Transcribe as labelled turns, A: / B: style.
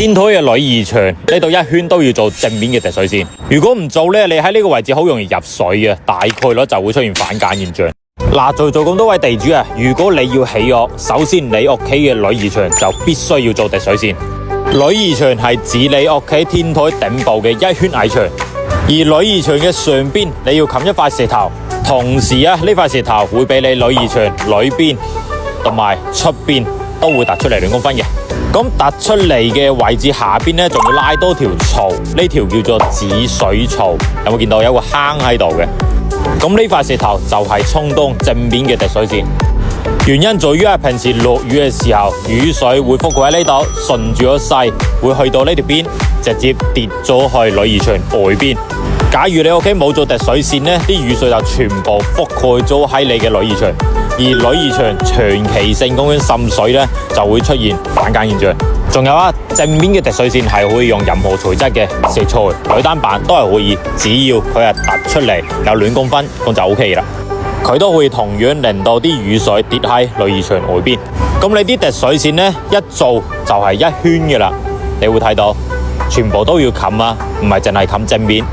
A: 天台嘅女兒牆呢度一圈都要做正面嘅滴水線，如果唔做呢，你喺呢個位置好容易入水嘅，大概率就會出現反間現象。嗱，在座咁多位地主啊，如果你要起屋，首先你屋企嘅女兒牆就必須要做滴水線。女兒牆係指你屋企天台頂部嘅一圈矮牆，而女兒牆嘅上邊你要冚一塊石頭，同時啊，呢塊石頭會俾你女兒牆裏邊同埋出邊都會突出嚟2公分嘅。咁突出嚟嘅位置下邊呢，仲要拉多條槽，呢條叫做止水槽。有冇見到有個坑喺度嘅？咁呢塊石頭就係充當正面嘅滴水線。原因在於平時落雨嘅時候，雨水會覆蓋喺呢度，順住個勢會去到呢條邊，直接跌咗去女兒牆外邊。假如你屋企冇做滴水線呢，啲雨水就全部覆蓋咗喺你嘅女兒牆，而女兒牆長期性咁樣滲水呢，就會出現反間現象。仲有啊，正面嘅滴水線係可以用任何材質嘅石材、鋁單板都係可以，只要佢係突出嚟有2公分，咁就 OK 啦。佢都可以同樣令到啲雨水跌喺女兒牆外邊。咁你啲滴水線呢，一做就係一圈嘅啦，你會睇到全部都要冚啊，唔係淨係冚正面。